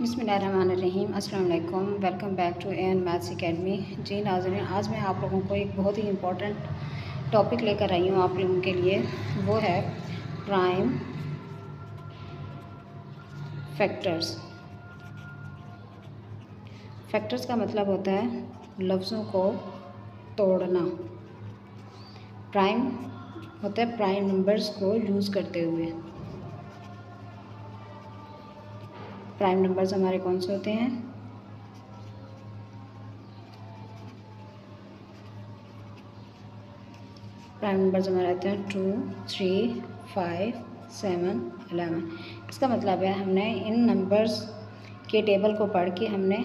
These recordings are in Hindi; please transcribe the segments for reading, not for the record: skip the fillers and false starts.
बिस्मिल्लाहिर्रहमानिर्रहीम। अस्सलाम वालेकुम। Welcome back to N maths academy. जी नाज़रीन, आज मैं आप लोगों को एक बहुत ही इम्पोर्टेंट टॉपिक लेकर आई हूँ आप लोगों के लिए। वो है प्राइम फैक्टर्स। फैक्टर्स का मतलब होता है लफ्ज़ों को तोड़ना। प्राइम होता है प्राइम नंबर्स को यूज़ करते हुए। प्राइम नंबर्स हमारे कौन से होते हैं? प्राइम नंबर्स हमारे आते हैं 2, 3, 5, 7, 11। इसका मतलब है हमने इन नंबर्स के टेबल को पढ़ के हमने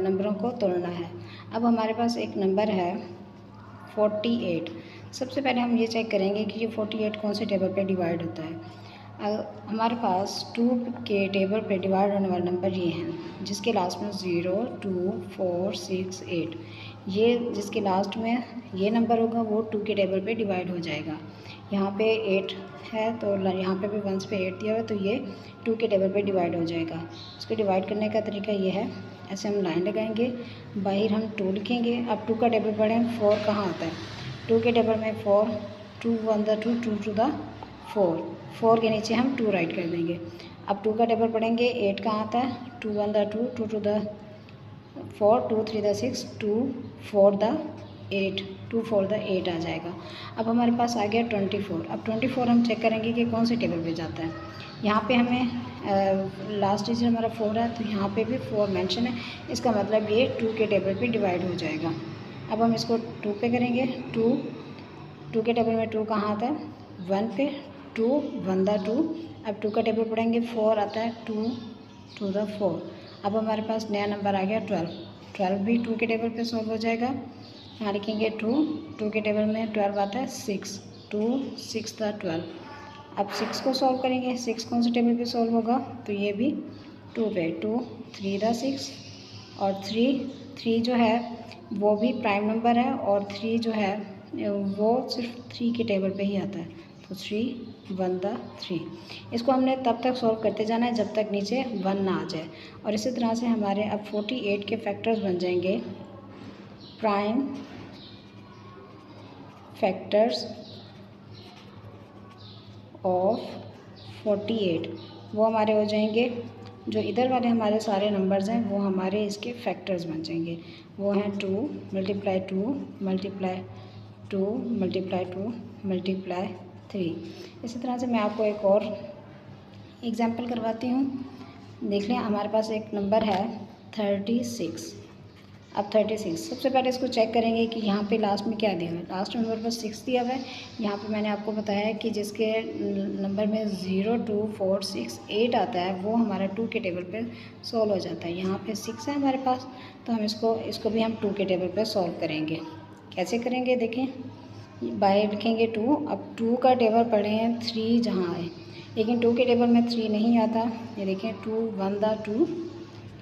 नंबरों को तोड़ना है। अब हमारे पास एक नंबर है 48। सबसे पहले हम ये चेक करेंगे कि ये 48 कौन से टेबल पे डिवाइड होता है। हमारे पास 2 के टेबल पे डिवाइड होने वाले नंबर ये हैं, जिसके लास्ट में 0, 2, 4, 6, 8। ये जिसके लास्ट में ये नंबर होगा वो 2 के टेबल पे डिवाइड हो जाएगा। यहाँ पे 8 है तो यहाँ पे भी 1 पे 8 दिया हुआ है, तो ये 2 के टेबल पे डिवाइड हो जाएगा। इसको डिवाइड करने का तरीका ये है, ऐसे हम लाइन लगाएंगे, बाहर हम 2 लिखेंगे। अब 2 का टेबल पढ़ें, 4 कहाँ आता है? 2 के टेबल में 4, 2 1 द 2, 2 टू द 4 के नीचे हम 2 राइट कर देंगे। अब 2 का टेबल पढ़ेंगे, 8 कहाँ आता है? 2 1 द 2, 2 टू द 4, 2 3 द 6, 2 4 द 8, 2 4 द 8 आ जाएगा। अब हमारे पास आ गया 24। अब 24 हम चेक करेंगे कि कौन से टेबल पे जाता है। यहाँ पे हमें लास्ट डिजिट हमारा 4 है, तो यहाँ पे भी 4 मेंशन है। इसका मतलब ये 2 के टेबल पे डिवाइड हो जाएगा। अब हम इसको 2 पे करेंगे। 2 के टेबल में 2 कहाँ आता है? 1 पे। 2 1 द 2। अब 2 का टेबल पढ़ेंगे, 4 आता है, 2 2 द 4। अब हमारे पास नया नंबर आ गया 12। 12 भी 2 के टेबल पे सॉल्व हो जाएगा। यहाँ लिखेंगे 2 के टेबल में 12 आता है, 6 2 6 द 12। अब 6 को सॉल्व करेंगे। 6 कौन से टेबल पे सॉल्व होगा? तो ये भी 2 पे। 2 3 द 6 और 3 जो है वो भी प्राइम नंबर है, और 3 जो है वो सिर्फ 3 के टेबल पे ही आता है, तो 3 1 द 3। इसको हमने तब तक सॉल्व करते जाना है जब तक नीचे 1 ना आ जाए। और इसी तरह से हमारे अब 48 के फैक्टर्स बन जाएंगे प्राइम फैक्टर्स ऑफ 48। वो हमारे हो जाएंगे, जो इधर वाले हमारे सारे नंबर्स हैं वो हमारे इसके फैक्टर्स बन जाएंगे। वो हैं 2 मल्टीप्लाई 2 मल्टीप्लाई 2 मल्टीप्लाई 2 मल्टीप्लाई 3। इसी तरह से मैं आपको एक और एग्जांपल करवाती हूँ। देख लें, हमारे पास एक नंबर है 36। अब 36 सबसे पहले इसको चेक करेंगे कि यहाँ पे लास्ट में क्या दिया हुआ है। लास्ट में हमारे पास 6 दिया हुआ है। यहाँ पे मैंने आपको बताया है कि जिसके नंबर में 0 2 4 6 8 आता है वो हमारा 2 के टेबल पे सॉल्व हो जाता है। यहाँ पे 6 है हमारे पास, तो हम इसको भी हम 2 के टेबल पे सॉल्व करेंगे। कैसे करेंगे देखें, बाहर लिखेंगे 2। अब 2 का टेबल पढ़े हैं 3 जहाँ आए, लेकिन 2 के टेबल में 3 नहीं आता। ये देखें 2 1 द 2,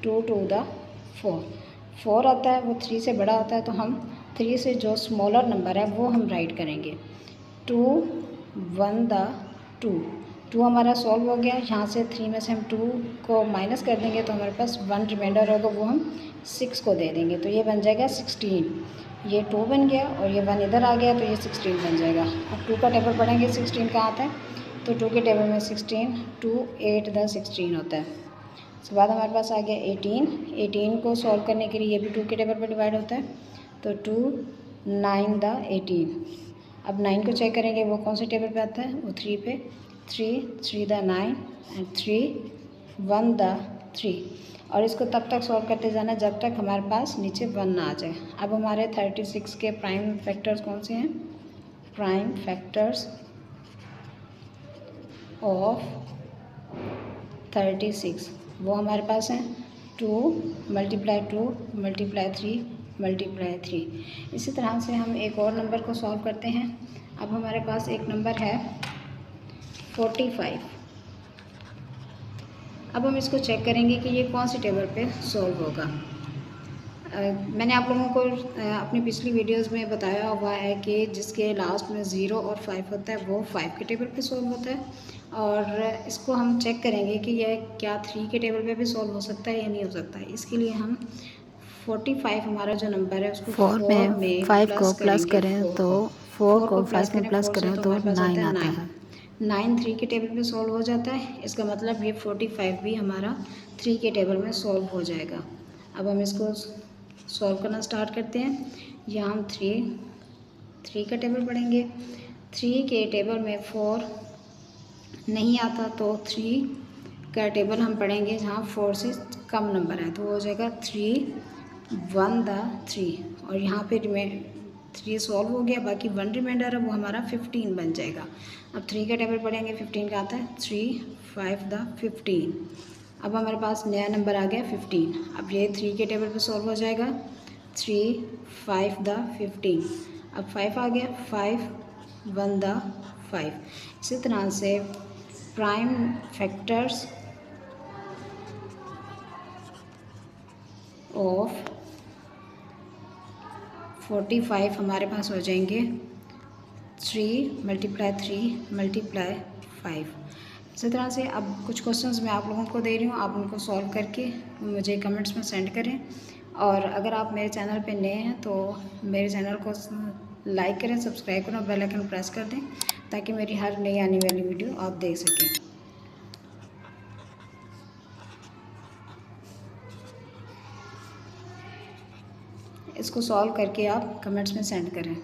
2 2 द 4 आता है, वो 3 से बड़ा होता है, तो हम 3 से जो स्मॉलर नंबर है वो हम राइट करेंगे। 2 1 द 2 हमारा सॉल्व हो गया। यहाँ से 3 में से हम 2 को माइनस कर देंगे तो हमारे पास 1 रिमाइंडर होगा, वो हम 6 को दे देंगे, तो ये बन जाएगा 16। ये 2 बन गया और ये 1 इधर आ गया, तो ये 16 बन जाएगा। अब 2 का टेबल पढ़ेंगे, 16 कहाँ आता है? तो 2 के टेबल में 16 2 8 द 16 होता है। उसके बाद हमारे पास आ गया 18 को सॉल्व करने के लिए ये भी 2 के टेबल पर डिवाइड होता है, तो 2 9 द 18। अब 9 को चेक करेंगे वो कौन से टेबल पे आता है? वो 3 पे। 3 द 9 एंड 3 1 द 3। और इसको तब तक सॉल्व करते जाना जब तक हमारे पास नीचे 1 ना आ जाए। अब हमारे 36 के प्राइम फैक्टर्स कौन से हैं? प्राइम फैक्टर्स ऑफ 36 वो हमारे पास हैं 2 मल्टीप्लाई 2 मल्टीप्लाई 3 मल्टीप्लाई 3। इसी तरह से हम एक और नंबर को सॉल्व करते हैं। अब हमारे पास एक नंबर है 45। अब हम इसको चेक करेंगे कि ये कौन सी टेबल पे सॉल्व होगा। मैंने आप लोगों को अपनी पिछली वीडियोस में बताया हुआ है कि जिसके लास्ट में 0 और 5 होता है वो 5 के टेबल पे सॉल्व होता है, और इसको हम चेक करेंगे कि यह क्या 3 के टेबल पे भी सॉल्व हो सकता है या नहीं हो सकता है। इसके लिए हम 45 हमारा जो नंबर है उसको 4 में 5 को प्लस करें तो 4 को 5 में प्लस करें तो 9 आता है। 9 3 के टेबल पे सॉल्व हो जाता है। इसका मतलब ये 45 भी हमारा 3 के टेबल में सॉल्व हो जाएगा। अब हम इसको सॉल्व करना स्टार्ट करते हैं। यहाँ हम 3 का टेबल पढ़ेंगे। 3 के टेबल में 4 नहीं आता तो 3 का टेबल हम पढ़ेंगे जहाँ 4 से कम नंबर है, तो हो जाएगा 3 1 द 3 और यहाँ पे 3 सॉल्व हो गया, बाकी 1 रिमाइंडर है वो हमारा 15 बन जाएगा। अब 3 का टेबल पढ़ेंगे, 15 का आता है 3 5 द 15। अब हमारे पास नया नंबर आ गया 15। अब ये 3 के टेबल पे सॉल्व हो जाएगा 3 5 द 15। अब 5 आ गया 5 1 द 5। इसी तरह से प्राइम फैक्टर्स ऑफ 45 हमारे पास हो जाएंगे 3 × 3 × 5। इसी तरह से अब कुछ क्वेश्चंस मैं आप लोगों को दे रही हूँ, आप उनको सॉल्व करके मुझे कमेंट्स में सेंड करें। और अगर आप मेरे चैनल पे नए हैं तो मेरे चैनल को लाइक करें, सब्सक्राइब करें और बेल आइकन प्रेस कर दें ताकि मेरी हर नई आने वाली वीडियो आप देख सकें। इसको सॉल्व करके आप कमेंट्स में सेंड करें।